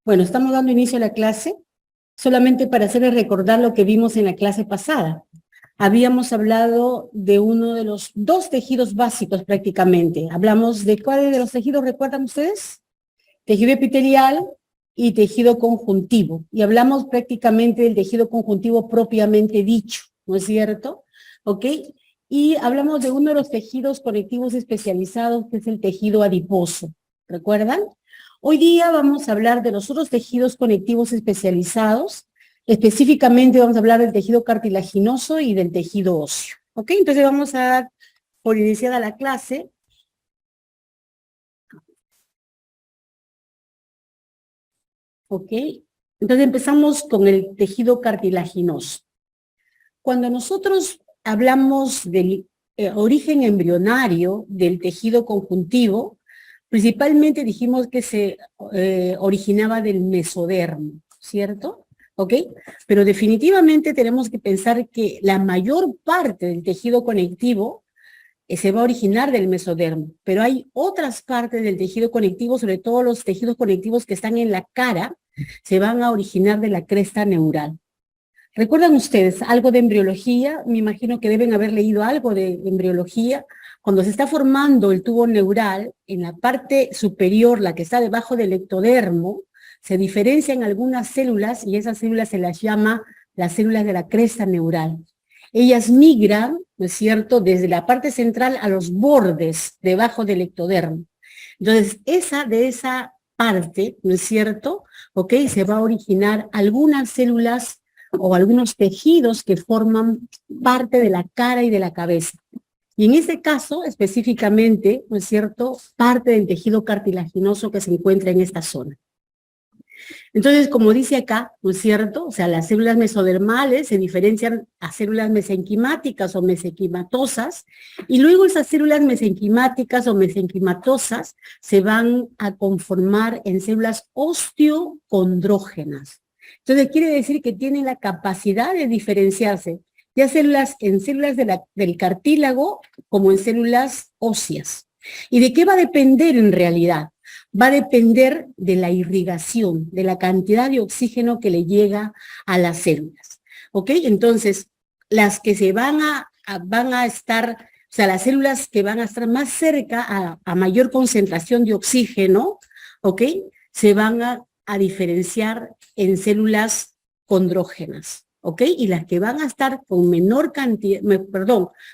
Bueno, estamos dando inicio a la clase, solamente para hacerles recordar lo que vimos en la clase pasada. Habíamos hablado de uno de los dos tejidos básicos prácticamente. Hablamos de cuáles de los tejidos, ¿recuerdan ustedes? Tejido epitelial y tejido conjuntivo. Y hablamos prácticamente del tejido conjuntivo propiamente dicho, ¿no es cierto? ¿Ok? Y hablamos de uno de los tejidos conectivos especializados, que es el tejido adiposo. ¿Recuerdan? Hoy día vamos a hablar de los otros tejidos conectivos especializados. Específicamente vamos a hablar del tejido cartilaginoso y del tejido óseo. ¿Ok? Entonces vamos a dar por iniciada la clase. ¿Ok? Entonces empezamos con el tejido cartilaginoso. Cuando nosotros hablamos del origen embrionario del tejido conjuntivo, principalmente dijimos que se originaba del mesodermo, ¿cierto? ¿Ok? Pero definitivamente tenemos que pensar que la mayor parte del tejido conectivo se va a originar del mesodermo, pero hay otras partes del tejido conectivo, sobre todo los tejidos conectivos que están en la cara, se van a originar de la cresta neural. ¿Recuerdan ustedes algo de embriología? Me imagino que deben haber leído algo de embriología. Cuando se está formando el tubo neural, en la parte superior, la que está debajo del ectodermo, se diferencian algunas células y esas células se las llama las células de la cresta neural. Ellas migran, ¿no es cierto?, desde la parte central a los bordes debajo del ectodermo. Entonces, de esa parte, ¿no es cierto?, ¿ok?, se va a originar algunas células o algunos tejidos que forman parte de la cara y de la cabeza. Y en este caso, específicamente, ¿no es cierto?, parte del tejido cartilaginoso que se encuentra en esta zona. Entonces, como dice acá, ¿no es cierto?, o sea, las células mesodermales se diferencian a células mesenquimáticas o mesenquimatosas, y luego esas células mesenquimáticas o mesenquimatosas se van a conformar en células osteocondrógenas. Entonces, quiere decir que tienen la capacidad de diferenciarse, ya en células del cartílago como en células óseas. ¿Y de qué va a depender en realidad? Va a depender de la irrigación, de la cantidad de oxígeno que le llega a las células. ¿Ok? Entonces, las que se van a estar, o sea, las células que van a estar más cerca a mayor concentración de oxígeno, ¿ok?, se van a diferenciar en células condrógenas, ¿ok? Y las que van a estar con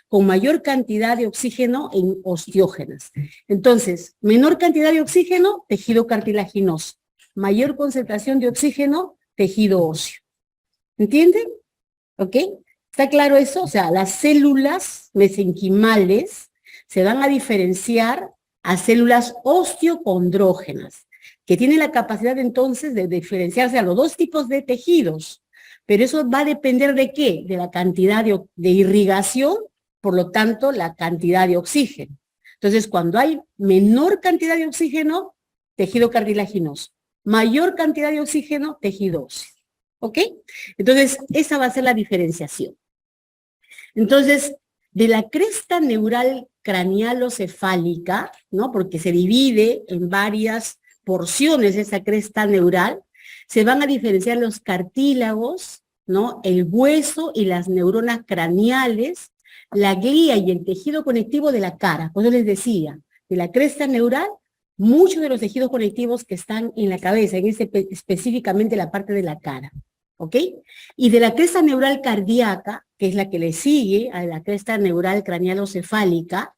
con mayor cantidad de oxígeno en osteógenas. Entonces, menor cantidad de oxígeno, tejido cartilaginoso. Mayor concentración de oxígeno, tejido óseo. ¿Entienden? ¿Ok? ¿Está claro eso? O sea, las células mesenquimales se van a diferenciar a células osteocondrógenas, que tienen la capacidad entonces de diferenciarse a los dos tipos de tejidos. Pero eso va a depender ¿de qué? De la cantidad de irrigación, por lo tanto, la cantidad de oxígeno. Entonces, cuando hay menor cantidad de oxígeno, tejido cartilaginoso. Mayor cantidad de oxígeno, tejido óseo. ¿Ok? Entonces, esa va a ser la diferenciación. Entonces, de la cresta neural cranealocefálica, ¿no?, porque se divide en varias porciones esa cresta neural, se van a diferenciar los cartílagos, ¿no?, el hueso y las neuronas craneales, la glía y el tejido conectivo de la cara. Por eso les decía, de la cresta neural, muchos de los tejidos conectivos que están en la cabeza, específicamente la parte de la cara. ¿Ok? Y de la cresta neural cardíaca, que es la que le sigue a la cresta neural cranealocefálica,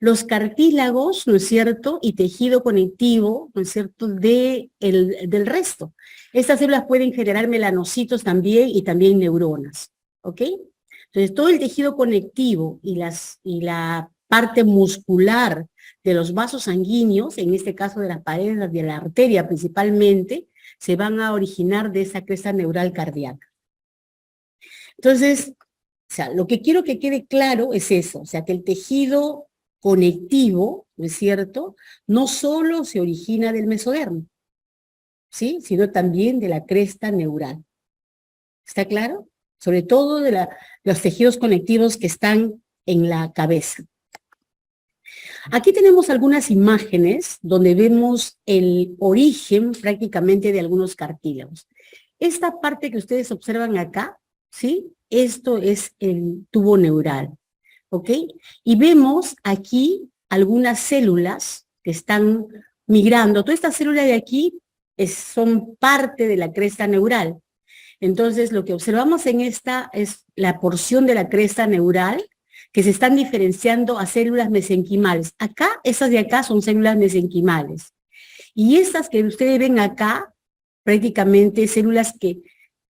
los cartílagos, ¿no es cierto?, y tejido conectivo, ¿no es cierto?, del resto. Estas células pueden generar melanocitos también y también neuronas, ¿ok? Entonces, todo el tejido conectivo y la parte muscular de los vasos sanguíneos, en este caso de las paredes de la arteria principalmente, se van a originar de esa cresta neural cardíaca. Entonces, o sea, lo que quiero que quede claro es eso, o sea, que el tejido conectivo, ¿no es cierto?, no solo se origina del mesodermo, ¿sí?, sino también de la cresta neural. ¿Está claro? Sobre todo de los tejidos conectivos que están en la cabeza. Aquí tenemos algunas imágenes donde vemos el origen prácticamente de algunos cartílagos. Esta parte que ustedes observan acá, ¿sí? Esto es el tubo neural, ¿ok? Y vemos aquí algunas células que están migrando. Todas estas células de aquí son parte de la cresta neural. Entonces, lo que observamos en esta es la porción de la cresta neural que se están diferenciando a células mesenquimales. Acá, esas de acá son células mesenquimales. Y estas que ustedes ven acá, prácticamente células que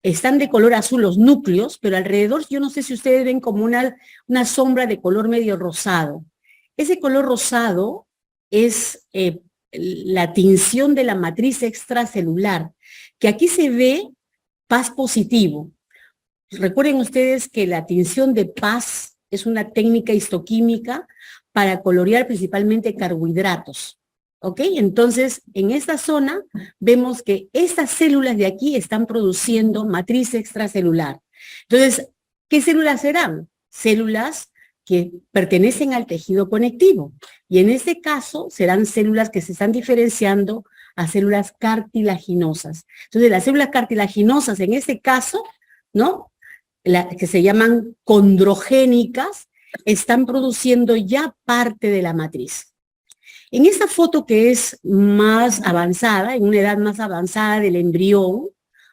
están de color azul, los núcleos, pero alrededor, yo no sé si ustedes ven como una sombra de color medio rosado. Ese color rosado es la tinción de la matriz extracelular, que aquí se ve paz positivo. Recuerden ustedes que la tinción de paz es una técnica histoquímica para colorear principalmente carbohidratos. ¿Ok? Entonces, en esta zona vemos que estas células de aquí están produciendo matriz extracelular. Entonces, ¿qué células serán? Células que pertenecen al tejido conectivo. Y en este caso serán células que se están diferenciando a células cartilaginosas. Entonces, las células cartilaginosas en este caso, ¿no? Que se llaman condrogénicas, están produciendo ya parte de la matriz. En esta foto que es más avanzada, en una edad más avanzada del embrión,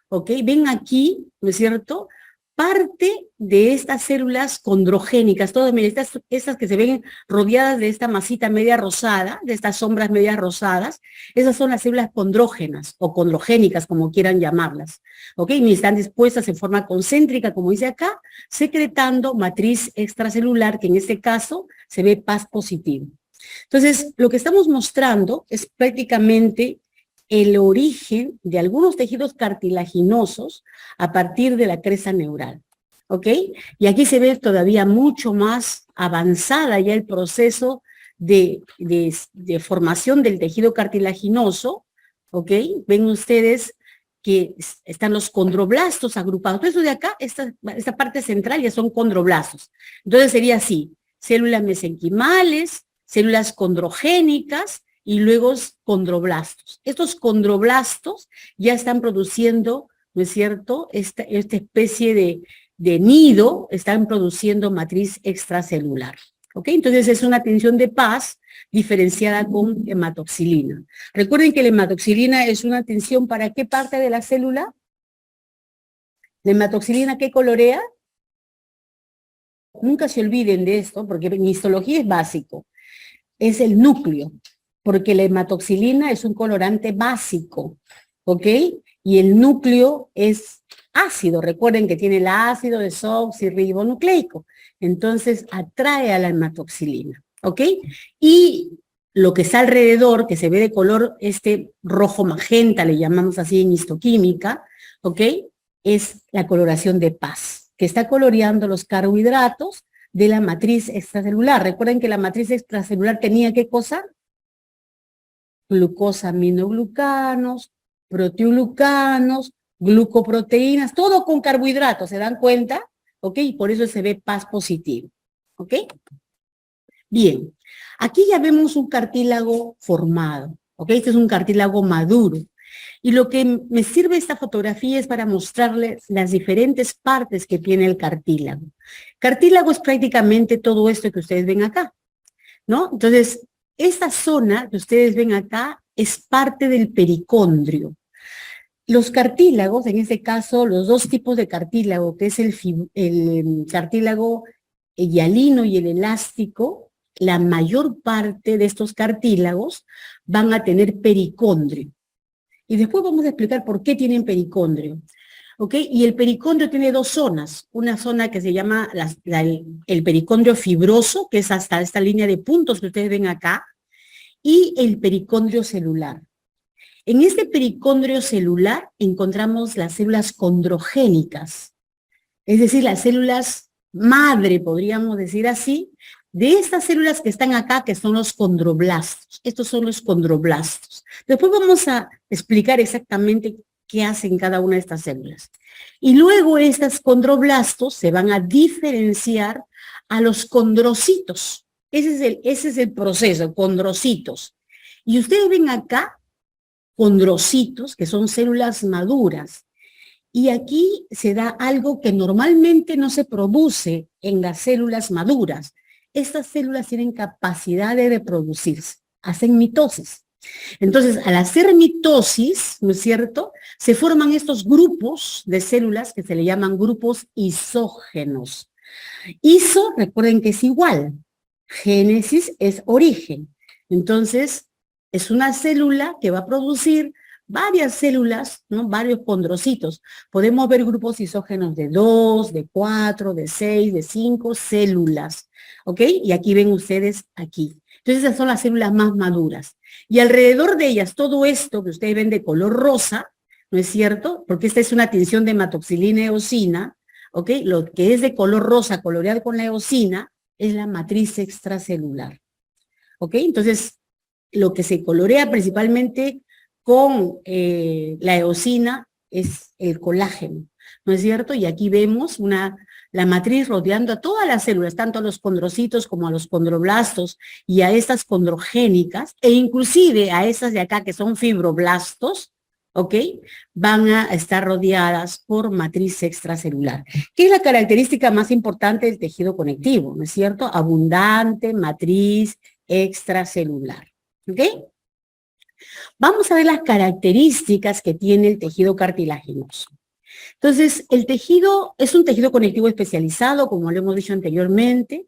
¿ok? Ven aquí, ¿no es cierto?, parte de estas células condrogénicas, todas estas que se ven rodeadas de esta masita media rosada, de estas sombras medias rosadas, esas son las células condrógenas o condrogénicas, como quieran llamarlas, ¿ok? Y están dispuestas en forma concéntrica, como dice acá, secretando matriz extracelular, que en este caso se ve paz positivo. Entonces, lo que estamos mostrando es prácticamente el origen de algunos tejidos cartilaginosos a partir de la cresta neural, ¿ok? Y aquí se ve todavía mucho más avanzada ya el proceso de formación del tejido cartilaginoso, ¿ok? Ven ustedes que están los condroblastos agrupados. Entonces, de acá, esta parte central ya son condroblastos. Entonces sería así, células mesenquimales, células condrogénicas, y luego condroblastos. Estos condroblastos ya están produciendo, ¿no es cierto?, esta especie de nido, están produciendo matriz extracelular. ¿Ok? Entonces es una tensión de paz diferenciada con hematoxilina. Recuerden que la hematoxilina es una tensión ¿para qué parte de la célula? ¿La hematoxilina qué colorea? Nunca se olviden de esto, porque en histología es básico. Es el núcleo, porque la hematoxilina es un colorante básico, ¿ok? Y el núcleo es ácido, recuerden que tiene el ácido desoxirribonucleico, entonces atrae a la hematoxilina, ¿ok? Y lo que está alrededor, que se ve de color rojo magenta, le llamamos así en histoquímica, ¿ok? Es la coloración de paz, que está coloreando los carbohidratos de la matriz extracelular. Recuerden que la matriz extracelular tenía ¿qué cosa? Glucosaminoglucanos, proteoglucanos, glucoproteínas, todo con carbohidratos, ¿se dan cuenta? ¿Ok? Y por eso se ve paz positivo. ¿Ok? Bien, aquí ya vemos un cartílago formado. ¿Ok? Este es un cartílago maduro. Y lo que me sirve esta fotografía es para mostrarles las diferentes partes que tiene el cartílago. Cartílago es prácticamente todo esto que ustedes ven acá, ¿no? Entonces, esta zona que ustedes ven acá es parte del pericondrio. Los cartílagos, en este caso, los dos tipos de cartílago, que es el cartílago hialino y el elástico, la mayor parte de estos cartílagos van a tener pericondrio. Y después vamos a explicar por qué tienen pericondrio. ¿Ok? Y el pericondrio tiene dos zonas. Una zona que se llama el pericondrio fibroso, que es hasta esta línea de puntos que ustedes ven acá, y el pericondrio celular. En este pericondrio celular encontramos las células condrogénicas, es decir, las células madre, podríamos decir así, de estas células que están acá, que son los condroblastos. Estos son los condroblastos. Después vamos a explicar exactamente qué hacen cada una de estas células. Y luego estos condroblastos se van a diferenciar a los condrocitos. Ese es el proceso, condrocitos. Y ustedes ven acá condrocitos, que son células maduras. Y aquí se da algo que normalmente no se produce en las células maduras. Estas células tienen capacidad de reproducirse, hacen mitosis. Entonces, al hacer mitosis, ¿no es cierto?, se forman estos grupos de células que se le llaman grupos isógenos. Iso, recuerden que es igual. Génesis es origen. Entonces, es una célula que va a producir varias células, ¿no?, varios condrocitos. Podemos ver grupos isógenos de 2, de 4, de 6, de 5 células, ¿ok? Y aquí ven ustedes aquí. Entonces, esas son las células más maduras. Y alrededor de ellas, todo esto que ustedes ven de color rosa, ¿no es cierto? Porque esta es una tinción de hematoxilina y eosina, ¿ok? Lo que es de color rosa coloreado con la eosina es la matriz extracelular, ¿ok? Entonces, lo que se colorea principalmente con la eosina es el colágeno, ¿no es cierto? Y aquí vemos la matriz rodeando a todas las células, tanto a los condrocitos como a los condroblastos y a estas condrogénicas, e inclusive a esas de acá que son fibroblastos, ¿ok? Van a estar rodeadas por matriz extracelular, que es la característica más importante del tejido conectivo, ¿no es cierto? Abundante matriz extracelular, ¿ok? Vamos a ver las características que tiene el tejido cartilaginoso. Entonces, el tejido es un tejido conectivo especializado, como lo hemos dicho anteriormente,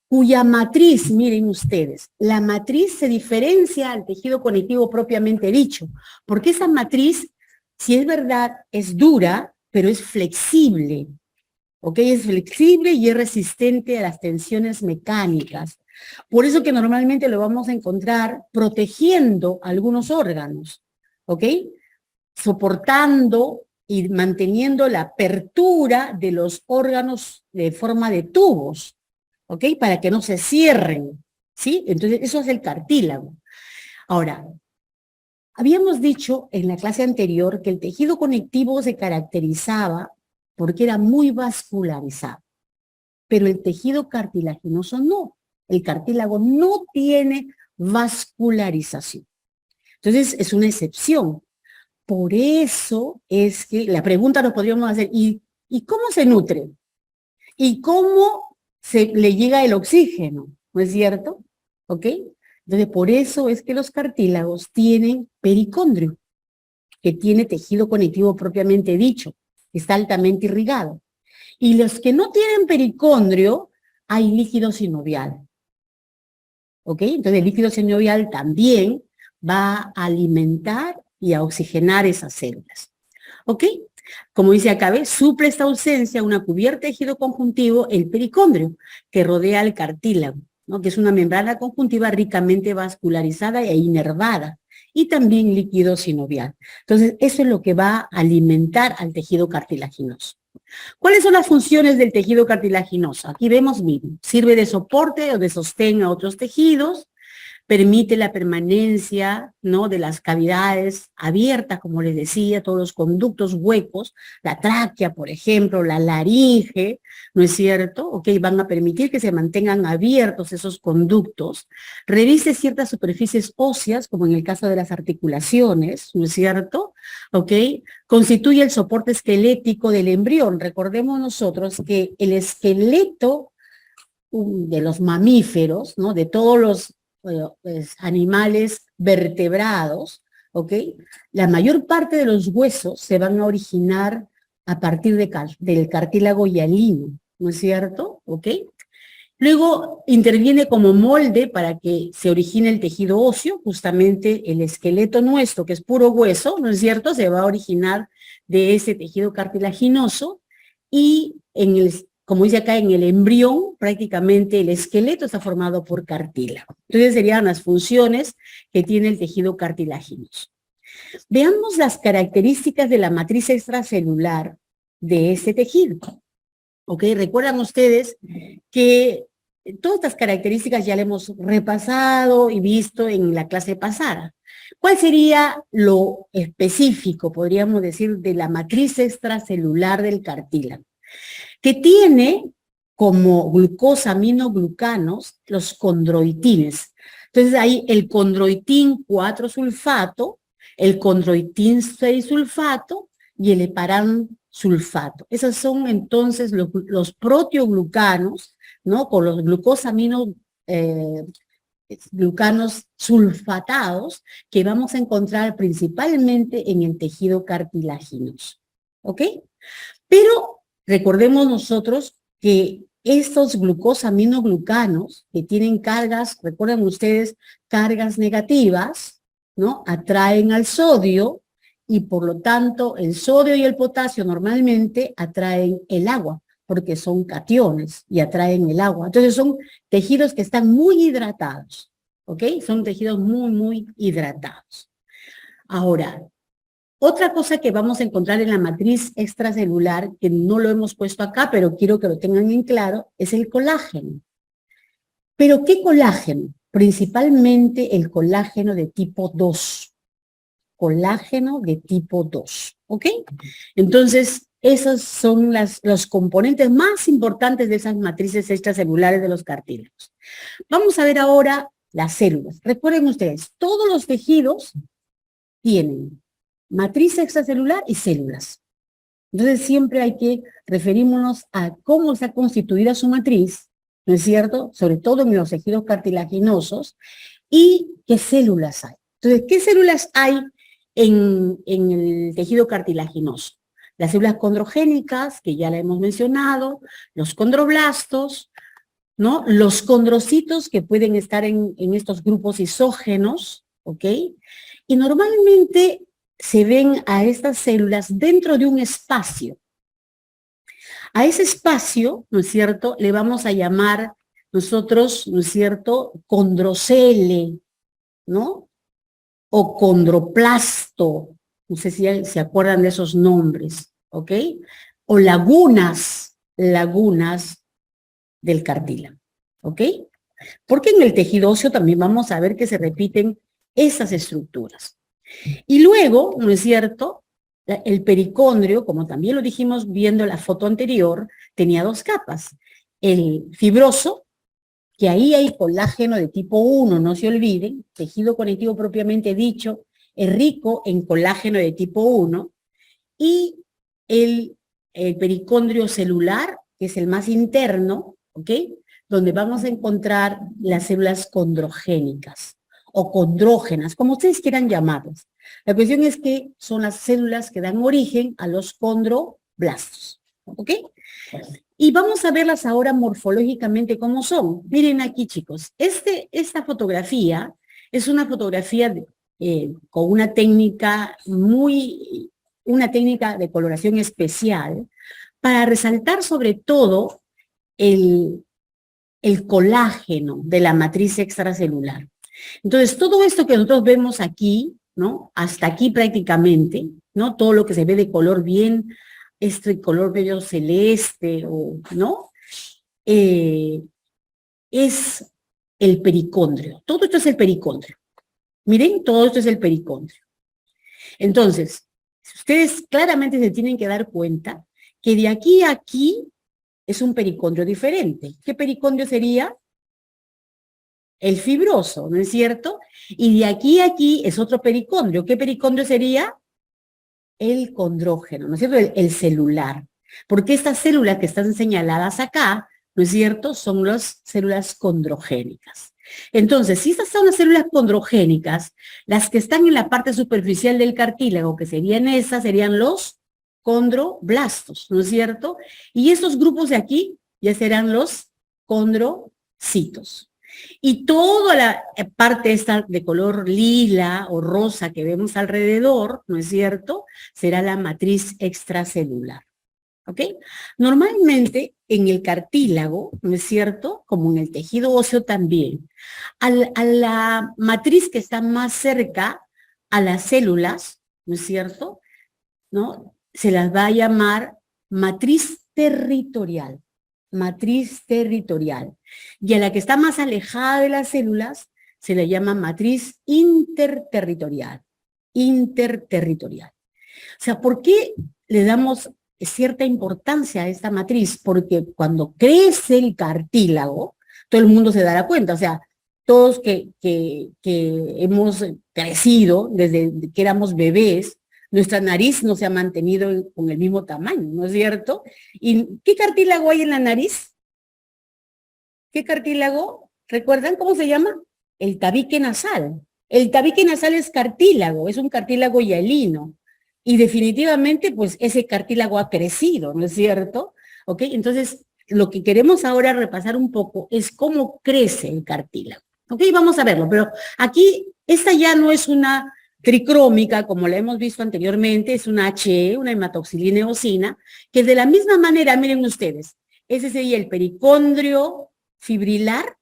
cuya matriz, miren ustedes, la matriz se diferencia al tejido conectivo propiamente dicho, porque esa matriz, si es verdad, es dura, pero es flexible, ¿ok? Es flexible y es resistente a las tensiones mecánicas. Por eso que normalmente lo vamos a encontrar protegiendo algunos órganos, ¿ok? Soportando y manteniendo la apertura de los órganos de forma de tubos, ¿ok? Para que no se cierren, ¿sí? Entonces, eso es el cartílago. Ahora, habíamos dicho en la clase anterior que el tejido conectivo se caracterizaba porque era muy vascularizado, pero el tejido cartilaginoso no. El cartílago no tiene vascularización. Entonces, es una excepción. Por eso es que la pregunta nos podríamos hacer, ¿y cómo se nutre? ¿Y cómo se le llega el oxígeno? ¿No es cierto? ¿Ok? Entonces, por eso es que los cartílagos tienen pericondrio, que tiene tejido conectivo propiamente dicho, que está altamente irrigado. Y los que no tienen pericondrio, hay líquido sinovial. ¿Ok? Entonces, el líquido sinovial también va a alimentar y a oxigenar esas células. ¿Ok? Como dice acá, suple esta ausencia una cubierta de tejido conjuntivo, el pericondrio, que rodea el cartílago, ¿no?, que es una membrana conjuntiva ricamente vascularizada e inervada, y también líquido sinovial. Entonces, eso es lo que va a alimentar al tejido cartilaginoso. ¿Cuáles son las funciones del tejido cartilaginoso? Aquí vemos, miren, sirve de soporte o de sostén a otros tejidos, permite la permanencia, ¿no?, de las cavidades abiertas, como les decía, todos los conductos huecos, la tráquea, por ejemplo, la laringe, ¿no es cierto? Ok, van a permitir que se mantengan abiertos esos conductos. Reviste ciertas superficies óseas, como en el caso de las articulaciones, ¿no es cierto? Ok, constituye el soporte esquelético del embrión. Recordemos nosotros que el esqueleto de los mamíferos, ¿no?, de todos los pues, animales vertebrados, ¿ok? La mayor parte de los huesos se van a originar a partir del cartílago hialino, ¿no es cierto? ¿Ok? Luego interviene como molde para que se origine el tejido óseo, justamente el esqueleto nuestro, que es puro hueso, ¿no es cierto? Se va a originar de ese tejido cartilaginoso, y como dice acá, en el embrión, prácticamente el esqueleto está formado por cartílago. Entonces serían las funciones que tiene el tejido cartilaginoso. Veamos las características de la matriz extracelular de ese tejido. ¿Ok? Recuerdan ustedes que todas estas características ya las hemos repasado y visto en la clase pasada. ¿Cuál sería lo específico, podríamos decir, de la matriz extracelular del cartílago? Que tiene como glucosaminoglucanos, los condroitines. Entonces ahí el condroitín 4-sulfato, el condroitín 6-sulfato y el heparan sulfato. Esos son entonces los proteoglucanos, ¿no? Con los glucanos sulfatados que vamos a encontrar principalmente en el tejido cartilaginoso. ¿Ok? Pero recordemos nosotros que estos glucosaminoglucanos que tienen cargas, recuerden ustedes, cargas negativas, ¿no? Atraen al sodio y por lo tanto el sodio y el potasio normalmente atraen el agua porque son cationes y atraen el agua. Entonces son tejidos que están muy hidratados, ¿ok? Son tejidos muy, muy hidratados. Ahora, otra cosa que vamos a encontrar en la matriz extracelular, que no lo hemos puesto acá, pero quiero que lo tengan en claro, es el colágeno. ¿Pero qué colágeno? Principalmente el colágeno de tipo 2. Colágeno de tipo 2, ¿ok? Entonces, esos son los componentes más importantes de esas matrices extracelulares de los cartílagos. Vamos a ver ahora las células. Recuerden ustedes, todos los tejidos tienen matriz extracelular y células. Entonces siempre hay que referirnos a cómo está constituida su matriz, ¿no es cierto? Sobre todo en los tejidos cartilaginosos, y qué células hay. Entonces, ¿qué células hay en el tejido cartilaginoso? Las células condrogénicas, que ya la hemos mencionado, los condroblastos, ¿no? Los condrocitos, que pueden estar en estos grupos isógenos, ¿ok? Y normalmente se ven a estas células dentro de un espacio. A ese espacio, ¿no es cierto?, le vamos a llamar nosotros, ¿no es cierto?, condrocele, ¿no? O condroplasto, no sé si se acuerdan de esos nombres, ¿ok? O lagunas del cartílago, ¿ok? Porque en el tejido óseo también vamos a ver que se repiten esas estructuras. Y luego, ¿no es cierto?, el pericondrio, como también lo dijimos viendo la foto anterior, tenía dos capas. El fibroso, que ahí hay colágeno de tipo 1, no se olviden, tejido conectivo propiamente dicho, es rico en colágeno de tipo 1, y el pericondrio celular, que es el más interno, ¿ok?, donde vamos a encontrar las células condrogénicas o condrógenas, como ustedes quieran llamarlas. La cuestión es que son las células que dan origen a los condroblastos, ¿ok? Y vamos a verlas ahora morfológicamente cómo son. Miren aquí, chicos, esta fotografía es una fotografía con una técnica de coloración especial para resaltar sobre todo el colágeno de la matriz extracelular. Entonces, todo esto que nosotros vemos aquí, ¿no? Hasta aquí prácticamente, ¿no? Todo lo que se ve de color bien, este color medio celeste, ¿no? Es el pericondrio. Todo esto es el pericondrio. Miren, todo esto es el pericondrio. Entonces, ustedes claramente se tienen que dar cuenta que de aquí a aquí es un pericondrio diferente. ¿Qué pericondrio sería? El fibroso, ¿no es cierto? Y de aquí a aquí es otro pericondrio. ¿Qué pericondrio sería? El condrógeno, ¿no es cierto? El celular. Porque estas células que están señaladas acá, ¿no es cierto?, son las células condrogénicas. Entonces, si estas son las células condrogénicas, las que están en la parte superficial del cartílago, que serían esas, serían los condroblastos, ¿no es cierto? Y estos grupos de aquí ya serán los condrocitos. Y toda la parte esta de color lila o rosa que vemos alrededor, ¿no es cierto?, será la matriz extracelular. ¿Ok? Normalmente en el cartílago, ¿no es cierto?, como en el tejido óseo también, a la matriz que está más cerca a las células, ¿no es cierto?, ¿no?, se las va a llamar matriz territorial. Matriz territorial. Y a la que está más alejada de las células se le llama matriz interterritorial. Interterritorial. O sea, ¿por qué le damos cierta importancia a esta matriz, porque cuando crece el cartílago, todo el mundo se dará cuenta, o sea, todos que hemos crecido desde que éramos bebés, nuestra nariz no se ha mantenido con el mismo tamaño, ¿no es cierto? ¿Y qué cartílago hay en la nariz? ¿Qué cartílago? ¿Recuerdan cómo se llama? El tabique nasal. El tabique nasal es cartílago, es un cartílago hialino. Y definitivamente, pues, ese cartílago ha crecido, ¿no es cierto? ¿Ok? Entonces, lo que queremos ahora repasar un poco es cómo crece el cartílago. ¿Ok? Vamos a verlo, pero aquí, esta ya no es una tricrómica, como la hemos visto anteriormente, es una HE, una hematoxilina eosina, que de la misma manera, miren ustedes, ese sería el pericondrio fibrilar,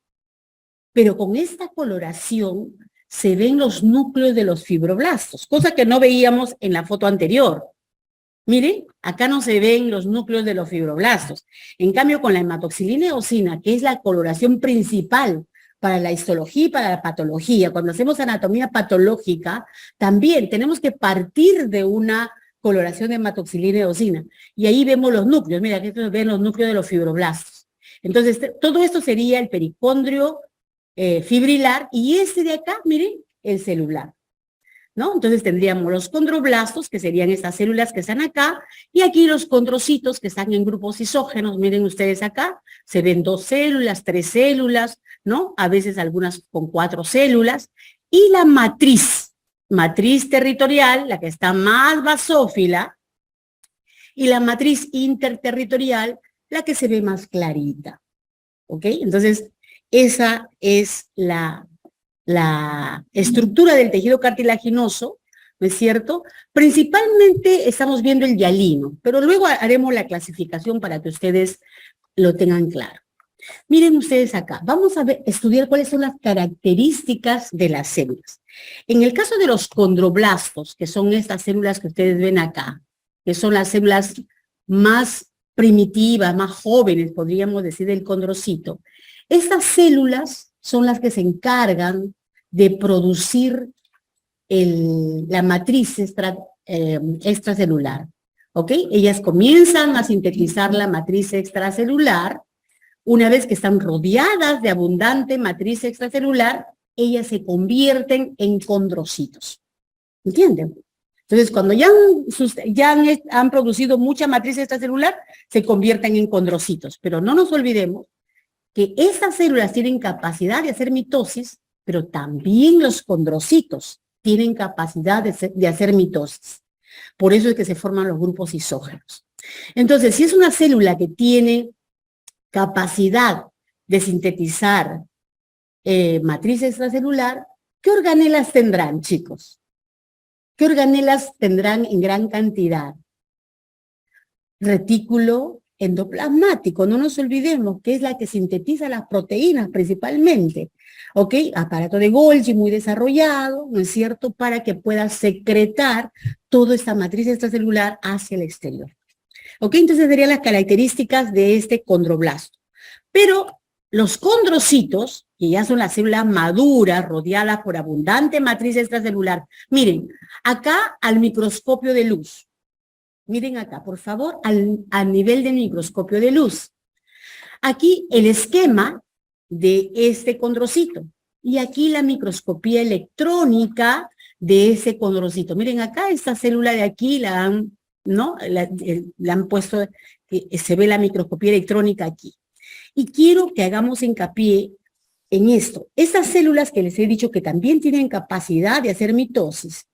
pero con esta coloración se ven los núcleos de los fibroblastos, cosa que no veíamos en la foto anterior. Miren, acá no se ven los núcleos de los fibroblastos. En cambio, con la hematoxilina eosina, que es la coloración principal para la histología y para la patología, cuando hacemos anatomía patológica, también tenemos que partir de una coloración de hematoxilina eosina. Y ahí vemos los núcleos. Mira, aquí se ven los núcleos de los fibroblastos. Entonces, todo esto sería el pericondrio fibrilar, y este de acá, miren, el celular, ¿no? Entonces tendríamos los condroblastos, que serían estas células que están acá, y aquí los condrocitos, que están en grupos isógenos. Miren ustedes acá, se ven 2 células, 3 células, ¿no? A veces algunas con 4 células, y la matriz territorial, la que está más basófila, y la matriz interterritorial, la que se ve más clarita, ¿ok? Entonces, esa es la estructura del tejido cartilaginoso, ¿no es cierto? Principalmente estamos viendo el hialino, pero luego haremos la clasificación para que ustedes lo tengan claro. Miren ustedes acá, vamos a estudiar cuáles son las características de las células. En el caso de los condroblastos, que son estas células que ustedes ven acá, que son las células más primitivas, más jóvenes, podríamos decir, del condrocito, estas células son las que se encargan de producir la matriz extracelular, ¿ok? Ellas comienzan a sintetizar la matriz extracelular. Una vez que están rodeadas de abundante matriz extracelular, ellas se convierten en condrocitos. ¿Entienden? Entonces, cuando ya han producido mucha matriz extracelular, se convierten en condrocitos. Pero no nos olvidemos que estas células tienen capacidad de hacer mitosis, pero también los condrocitos tienen capacidad de hacer mitosis. Por eso es que se forman los grupos isógenos. Entonces, si es una célula que tiene capacidad de sintetizar matriz extracelular, ¿qué organelas tendrán, chicos? ¿Qué organelas tendrán en gran cantidad? Retículo endoplasmático, no nos olvidemos que es la que sintetiza las proteínas principalmente, ¿ok? Aparato de Golgi muy desarrollado, ¿no es cierto?, para que pueda secretar toda esta matriz extracelular hacia el exterior. ¿Ok? Entonces serían las características de este condroblasto. Pero los condrocitos, que ya son las células maduras, rodeadas por abundante matriz extracelular, miren, acá al microscopio de luz, miren acá, por favor, al nivel del microscopio de luz. Aquí el esquema de este condrocito, y aquí la microscopía electrónica de ese condrocito. Miren acá, esta célula de aquí la han, ¿no? La han puesto, se ve la microscopía electrónica aquí. Y quiero que hagamos hincapié en esto. Estas células que les he dicho que también tienen capacidad de hacer mitosis,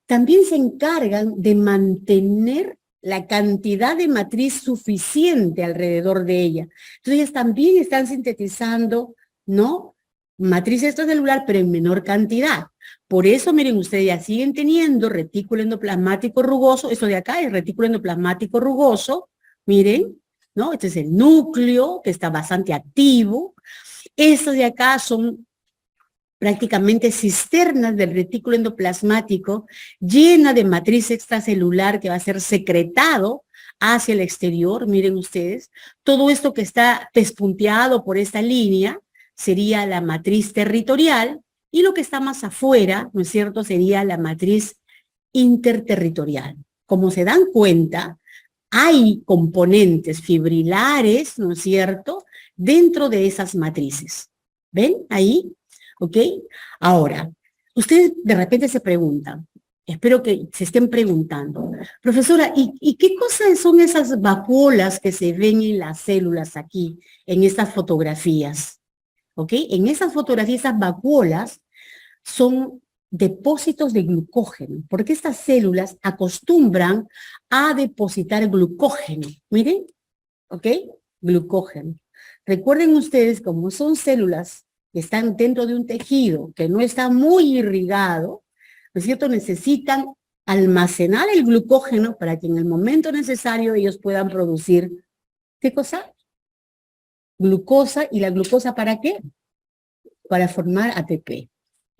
también se encargan de mantener la cantidad de matriz suficiente alrededor de ella. Entonces ellas también están sintetizando, ¿no?, matriz extracelular, pero en menor cantidad. Por eso, miren ustedes, ya siguen teniendo retículo endoplasmático rugoso. Eso de acá es retículo endoplasmático rugoso. Miren, ¿no? Este es el núcleo, que está bastante activo. Estos de acá son prácticamente cisternas del retículo endoplasmático, llena de matriz extracelular que va a ser secretado hacia el exterior. Miren ustedes, todo esto que está despunteado por esta línea sería la matriz territorial, y lo que está más afuera, ¿no es cierto?, sería la matriz interterritorial. Como se dan cuenta, hay componentes fibrilares, ¿no es cierto?, dentro de esas matrices. ¿Ven ahí? ¿Ok? Ahora, ustedes de repente se preguntan, espero que se estén preguntando, profesora, ¿y qué cosas son esas vacuolas que se ven en las células aquí, en estas fotografías? ¿Ok? En esas fotografías, esas vacuolas son depósitos de glucógeno, porque estas células acostumbran a depositar glucógeno. Miren, ¿ok? Glucógeno. Recuerden ustedes, como son células que están dentro de un tejido que no está muy irrigado, ¿no es cierto? Necesitan almacenar el glucógeno para que en el momento necesario ellos puedan producir, ¿qué cosa? Glucosa. ¿Y la glucosa para qué? Para formar ATP.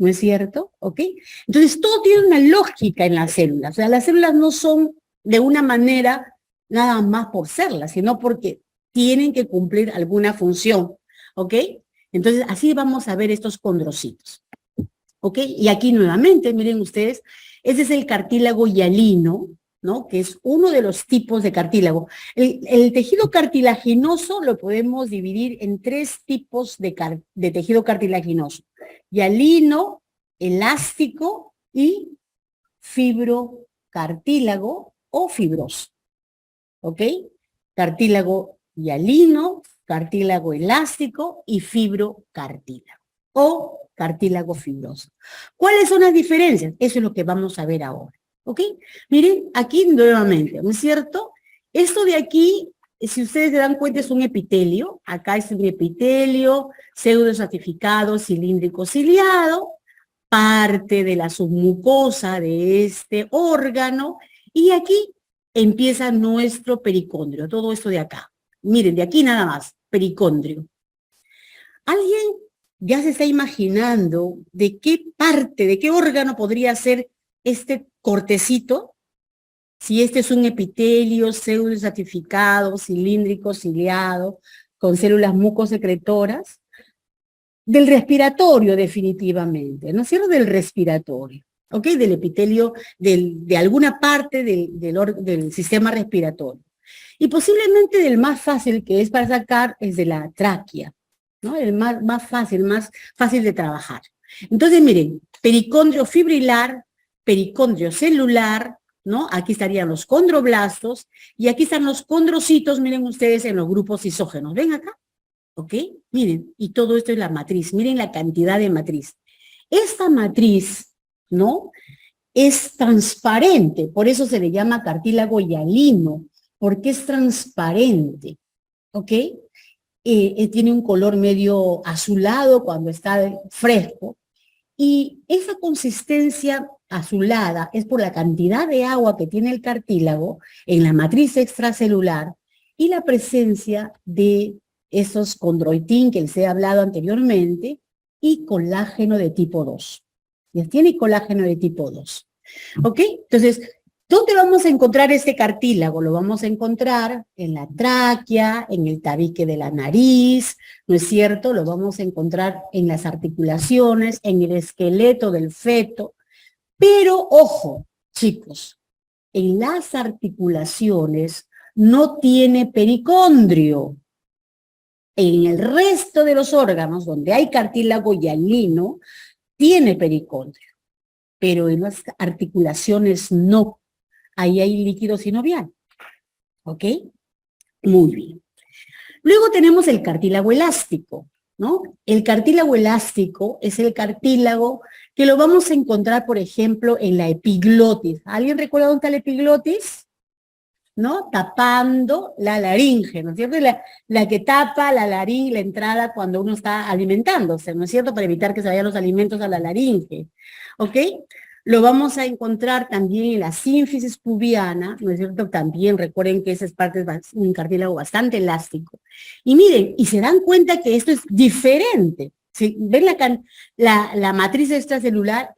¿No es cierto? ¿Ok? Entonces, todo tiene una lógica en las células. O sea, las células no son de una manera nada más por serlas, sino porque tienen que cumplir alguna función. ¿Ok? Entonces, así vamos a ver estos condrocitos. ¿Ok? Y aquí nuevamente, miren ustedes, ese es el cartílago hialino, ¿no? Que es uno de los tipos de cartílago. El tejido cartilaginoso lo podemos dividir en 3 tipos de tejido cartilaginoso: hialino, elástico y fibrocartílago o fibroso. ¿Ok? Cartílago hialino, cartílago elástico y fibrocartílago o cartílago fibroso. ¿Cuáles son las diferencias? Eso es lo que vamos a ver ahora. ¿Ok? Miren, aquí nuevamente, ¿no es cierto? Esto de aquí, si ustedes se dan cuenta, es un epitelio. Acá es un epitelio pseudoestratificado, cilíndrico ciliado, parte de la submucosa de este órgano, y aquí empieza nuestro pericondrio, todo esto de acá. Miren, de aquí nada más, pericondrio. ¿Alguien ya se está imaginando de qué parte, de qué órgano podría ser este cortecito? Si este es un epitelio pseudoestratificado, cilíndrico, ciliado, con células mucosecretoras, del respiratorio definitivamente, ¿no es cierto? Del respiratorio, ¿ok? Del epitelio, de alguna parte del sistema respiratorio. Y posiblemente del más fácil que es para sacar es de la tráquea, ¿no? El más fácil de trabajar. Entonces, miren, pericondrio fibrilar, pericondrio celular, ¿no? Aquí estarían los condroblastos y aquí están los condrocitos, miren ustedes, en los grupos isógenos. ¿Ven acá? ¿Ok? Miren, y todo esto es la matriz. Miren la cantidad de matriz. Esta matriz, ¿no?, es transparente, por eso se le llama cartílago hialino, porque es transparente, ¿ok? Tiene un color medio azulado cuando está fresco, y esa consistencia azulada es por la cantidad de agua que tiene el cartílago en la matriz extracelular y la presencia de esos condroitín que les he hablado anteriormente y colágeno de tipo 2. Ya tiene colágeno de tipo 2. ¿Ok? Entonces, ¿dónde vamos a encontrar este cartílago? Lo vamos a encontrar en la tráquea, en el tabique de la nariz, ¿no es cierto? Lo vamos a encontrar en las articulaciones, en el esqueleto del feto. Pero, ojo, chicos, en las articulaciones no tiene pericondrio. En el resto de los órganos, donde hay cartílago hialino, tiene pericondrio. Pero en las articulaciones no. Ahí hay líquido sinovial. ¿Ok? Muy bien. Luego tenemos el cartílago elástico, ¿no? El cartílago elástico es el cartílago que lo vamos a encontrar, por ejemplo, en la epiglotis. ¿Alguien recuerda dónde está la epiglotis? ¿No? Tapando la laringe, ¿no es cierto? La que tapa la laringe, la entrada cuando uno está alimentándose, ¿no es cierto? Para evitar que se vayan los alimentos a la laringe, ¿ok? Lo vamos a encontrar también en la sínfisis pubiana, ¿no es cierto? También recuerden que esa es parte de un cartílago bastante elástico. Y miren, y se dan cuenta que esto es diferente. ¿Sí? ¿Ven la matriz extracelular?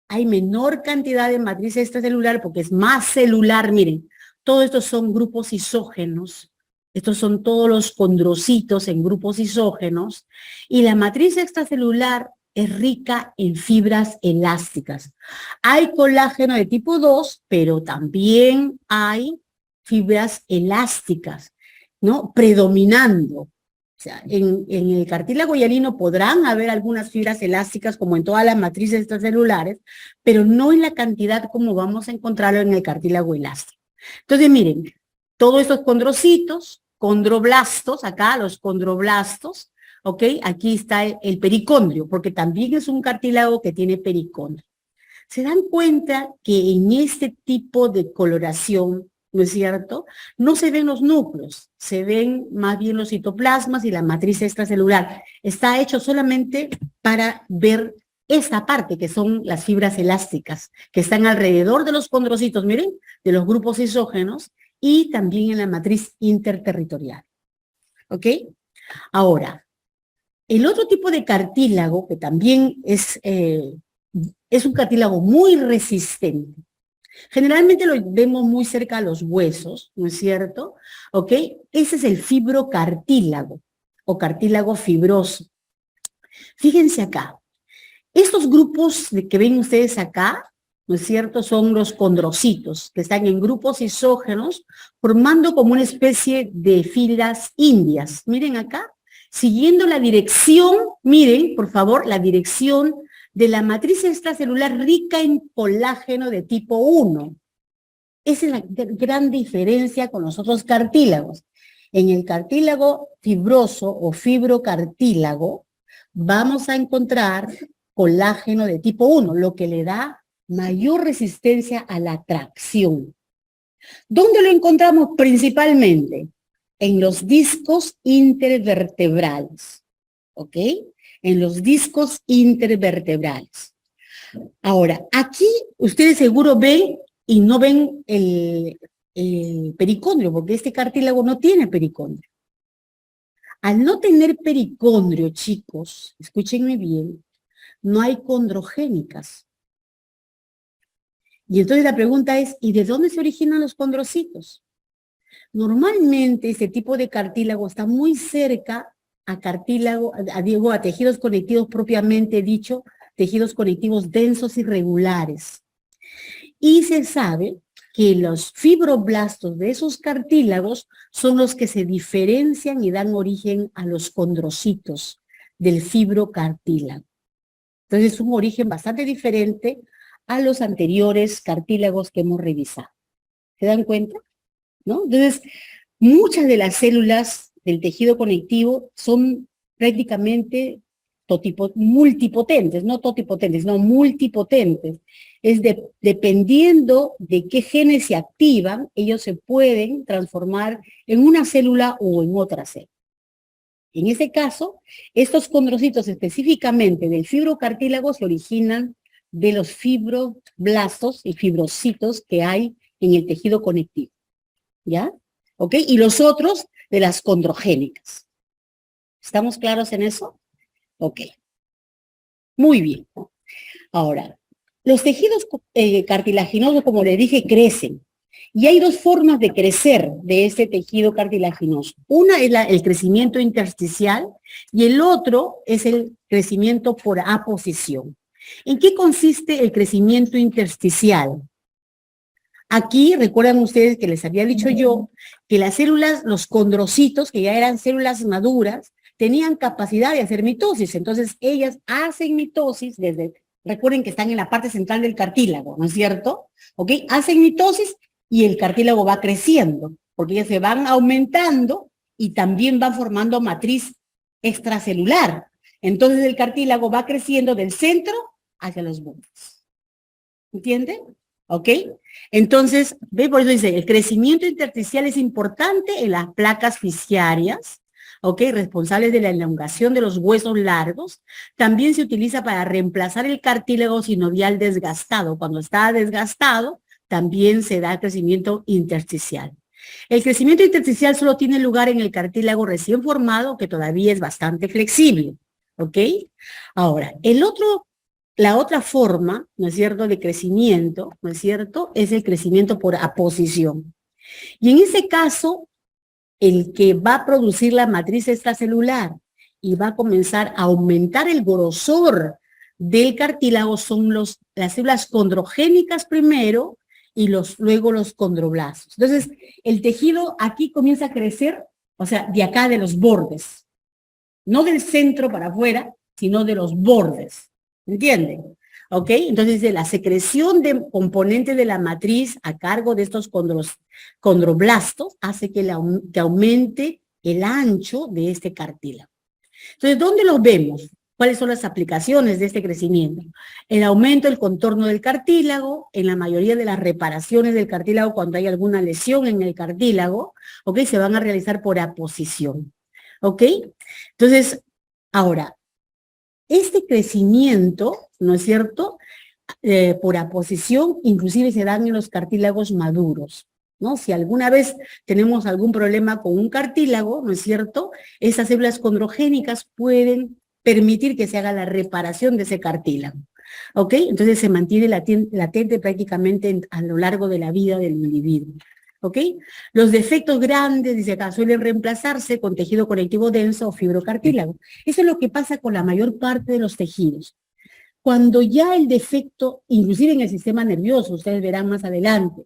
Hay menor cantidad de matriz extracelular porque es más celular, miren. Todos estos son grupos isógenos, estos son todos los condrocitos en grupos isógenos, y la matriz extracelular es rica en fibras elásticas. Hay colágeno de tipo 2, pero también hay fibras elásticas, ¿no? Predominando. O sea, en el cartílago hialino podrán haber algunas fibras elásticas como en todas las matrices extracelulares, pero no en la cantidad como vamos a encontrarlo en el cartílago elástico. Entonces, miren, todos estos condrocitos, condroblastos, acá los condroblastos, ¿ok? Aquí está el pericondrio, porque también es un cartílago que tiene pericondrio. Se dan cuenta que en este tipo de coloración, ¿no es cierto?, no se ven los núcleos, se ven más bien los citoplasmas y la matriz extracelular. Está hecho solamente para ver esta parte, que son las fibras elásticas, que están alrededor de los condrocitos, miren, de los grupos isógenos, y también en la matriz interterritorial. ¿Ok? Ahora, el otro tipo de cartílago, que también es un cartílago muy resistente. Generalmente lo vemos muy cerca a los huesos, ¿no es cierto? ¿Ok? Ese es el fibrocartílago o cartílago fibroso. Fíjense acá. Estos grupos que ven ustedes acá, ¿no es cierto?, son los condrocitos, que están en grupos isógenos, formando como una especie de filas indias. Miren acá, siguiendo la dirección, miren, por favor, la dirección de la matriz extracelular rica en colágeno de tipo 1. Esa es la gran diferencia con los otros cartílagos. En el cartílago fibroso o fibrocartílago vamos a encontrar colágeno de tipo 1, lo que le da mayor resistencia a la tracción. ¿Dónde lo encontramos principalmente? En los discos intervertebrales, ¿ok? En los discos intervertebrales. Ahora, aquí ustedes seguro ven y no ven el pericondrio, porque este cartílago no tiene pericondrio. Al no tener pericondrio, chicos, escúchenme bien, no hay condrogénicas. Y entonces la pregunta es, ¿y de dónde se originan los condrocitos? Normalmente este tipo de cartílago está muy cerca a cartílago, a tejidos conectivos propiamente dicho, tejidos conectivos densos y regulares. Y se sabe que los fibroblastos de esos cartílagos son los que se diferencian y dan origen a los condrocitos del fibrocartílago. Entonces es un origen bastante diferente a los anteriores cartílagos que hemos revisado. ¿Se dan cuenta? ¿No? Entonces, muchas de las células del tejido conectivo son prácticamente multipotentes, no totipotentes, no multipotentes. Dependiendo de qué genes se activan, ellos se pueden transformar en una célula o en otra célula. En ese caso, estos condrocitos específicamente del fibrocartílago se originan de los fibroblastos y fibrocitos que hay en el tejido conectivo. ¿Ya? ¿Ok? Y los otros de las condrogénicas. ¿Estamos claros en eso? Ok. Muy bien. Ahora, los tejidos cartilaginosos, como les dije, crecen. Y hay dos formas de crecer de este tejido cartilaginoso. Una es el crecimiento intersticial y el otro es el crecimiento por aposición. ¿En qué consiste el crecimiento intersticial? Aquí, recuerdan ustedes que les había dicho yo que las células, los condrocitos, que ya eran células maduras, tenían capacidad de hacer mitosis. Entonces, ellas hacen mitosis recuerden que están en la parte central del cartílago, ¿no es cierto? ¿Ok? Hacen mitosis y el cartílago va creciendo, porque ellas se van aumentando y también van formando matriz extracelular. Entonces, el cartílago va creciendo del centro hacia los bordes. ¿Entienden? ¿Ok? Entonces, ve, por eso dice, el crecimiento intersticial es importante en las placas fiscarias, ¿ok? Responsables de la elongación de los huesos largos. También se utiliza para reemplazar el cartílago sinovial desgastado. Cuando está desgastado, también se da crecimiento intersticial. El crecimiento intersticial solo tiene lugar en el cartílago recién formado, que todavía es bastante flexible, ¿ok? Ahora, la otra forma, ¿no es cierto?, de crecimiento, ¿no es cierto?, es el crecimiento por aposición. Y en ese caso, el que va a producir la matriz extracelular y va a comenzar a aumentar el grosor del cartílago son las células condrogénicas primero y luego los condroblastos. Entonces, el tejido aquí comienza a crecer, o sea, de acá de los bordes, no del centro para afuera, sino de los bordes, ¿entienden? ¿Ok? Entonces, de la secreción de componentes de la matriz a cargo de estos condroblastos hace que aumente el ancho de este cartílago. Entonces, ¿dónde los vemos? ¿Cuáles son las aplicaciones de este crecimiento? El aumento del contorno del cartílago, en la mayoría de las reparaciones del cartílago, cuando hay alguna lesión en el cartílago, ¿ok? Se van a realizar por aposición, ¿ok? Entonces, ahora, este crecimiento, ¿no es cierto?, por aposición, inclusive se dan en los cartílagos maduros, ¿no? Si alguna vez tenemos algún problema con un cartílago, ¿no es cierto?, esas células condrogénicas pueden permitir que se haga la reparación de ese cartílago, ¿ok? Entonces se mantiene latente prácticamente a lo largo de la vida del individuo, ¿ok? Los defectos grandes, dice acá, suelen reemplazarse con tejido conectivo denso o fibrocartílago. Eso es lo que pasa con la mayor parte de los tejidos. Cuando ya el defecto, inclusive en el sistema nervioso, ustedes verán más adelante,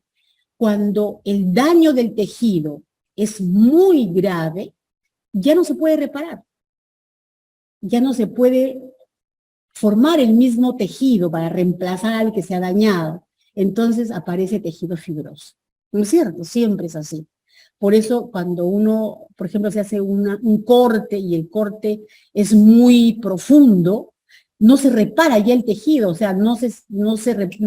cuando el daño del tejido es muy grave, ya no se puede reparar. Ya no se puede formar el mismo tejido para reemplazar al que se ha dañado. Entonces aparece tejido fibroso. ¿No es cierto? Siempre es así. Por eso cuando uno, por ejemplo, se hace un corte y el corte es muy profundo, no se repara ya el tejido, o sea, no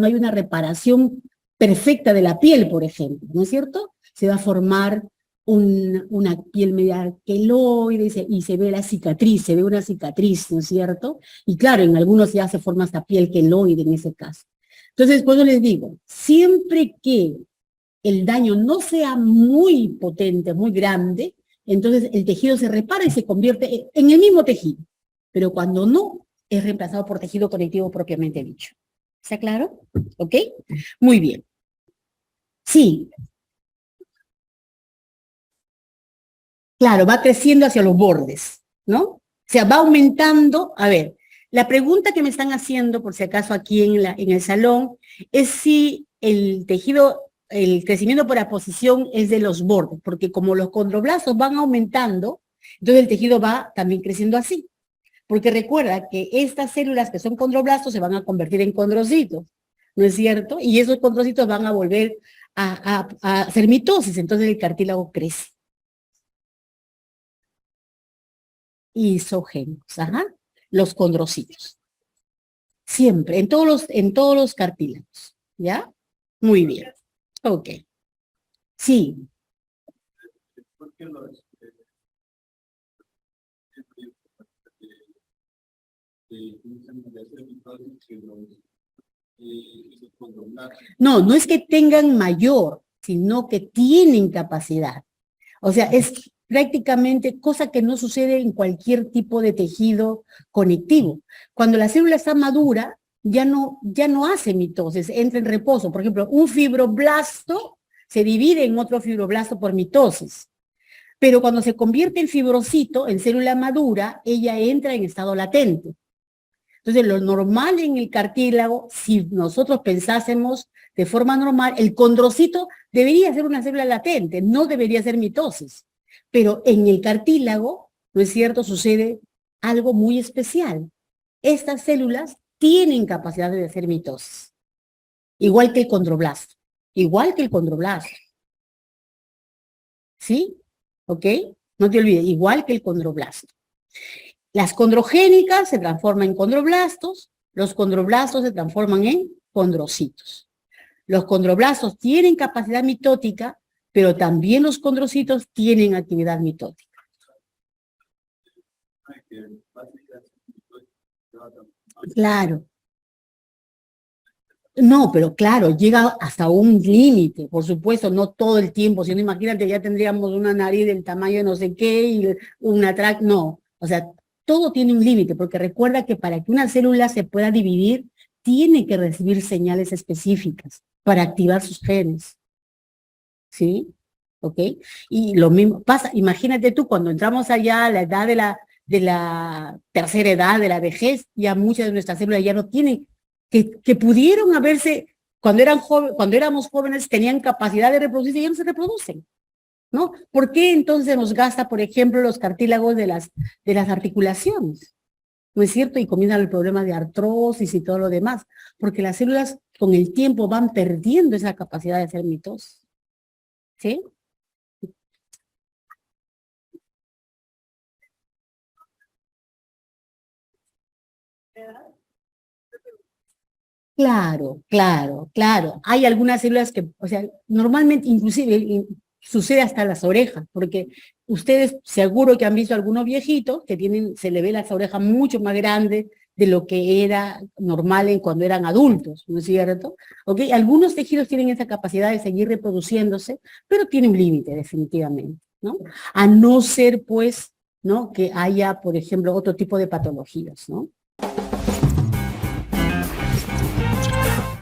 hay una reparación perfecta de la piel, por ejemplo, ¿no es cierto? Se va a formar una piel media queloide y se ve la cicatriz, se ve una cicatriz, ¿no es cierto? Y claro, en algunos ya se forma esta piel queloide en ese caso. Entonces, pues yo les digo, siempre que el daño no sea muy potente, muy grande, entonces el tejido se repara y se convierte en el mismo tejido. Pero cuando no, es reemplazado por tejido conectivo propiamente dicho. ¿Está claro? ¿Ok? Muy bien. Sí. Claro, va creciendo hacia los bordes, ¿no? O sea, va aumentando. A ver, la pregunta que me están haciendo, por si acaso aquí en el salón, es si el tejido, el crecimiento por aposición es de los bordes, porque como los condroblastos van aumentando, entonces el tejido va también creciendo así. Porque recuerda que estas células que son condroblastos se van a convertir en condrocitos, ¿no es cierto? Y esos condrocitos van a volver a hacer mitosis, entonces el cartílago crece. Isogénicos, ajá, los condrocitos. Siempre, en todos los cartílagos, ¿ya? Muy bien. Ok. Sí. No, no es que tengan mayor, sino que tienen capacidad. O sea, es prácticamente cosa que no sucede en cualquier tipo de tejido conectivo. Cuando la célula está madura, ya no hace mitosis, entra en reposo. Por ejemplo, un fibroblasto se divide en otro fibroblasto por mitosis. Pero cuando se convierte en fibrocito, en célula madura, ella entra en estado latente. Entonces, lo normal en el cartílago, si nosotros pensásemos de forma normal, el condrocito debería ser una célula latente, no debería ser mitosis. Pero en el cartílago, ¿no es cierto?, sucede algo muy especial. Estas células tienen capacidad de hacer mitosis, igual que el condroblasto, igual que el condroblasto. ¿Sí? ¿Ok? No te olvides, igual que el condroblasto. Las condrogénicas se transforman en condroblastos, los condroblastos se transforman en condrocitos. Los condroblastos tienen capacidad mitótica, pero también los condrocitos tienen actividad mitótica. Claro. No, pero claro, llega hasta un límite, por supuesto, no todo el tiempo, si no, imagínate, ya tendríamos una nariz del tamaño de no sé qué y una no, o sea, todo tiene un límite, porque recuerda que para que una célula se pueda dividir, tiene que recibir señales específicas para activar sus genes, ¿sí? ¿Ok? Y lo mismo pasa, imagínate tú, cuando entramos allá a la edad de la tercera edad, de la vejez, ya muchas de nuestras células ya no tienen, que pudieron haberse cuando éramos jóvenes tenían capacidad de reproducirse y ya no se reproducen, ¿no? ¿Por qué entonces nos gasta, por ejemplo, los cartílagos de las articulaciones? ¿No es cierto? Y comienzan el problema de artrosis y todo lo demás, porque las células con el tiempo van perdiendo esa capacidad de hacer mitosis. ¿Sí? Claro, claro, claro. Hay algunas células que, o sea, normalmente, inclusive, sucede hasta las orejas, porque ustedes seguro que han visto algunos viejitos que tienen, se le ve las orejas mucho más grandes de lo que era normal cuando eran adultos, ¿no es cierto? ¿Ok? Algunos tejidos tienen esa capacidad de seguir reproduciéndose, pero tiene un límite, definitivamente, ¿no? A no ser, pues, ¿no? Que haya, por ejemplo, otro tipo de patologías, ¿no?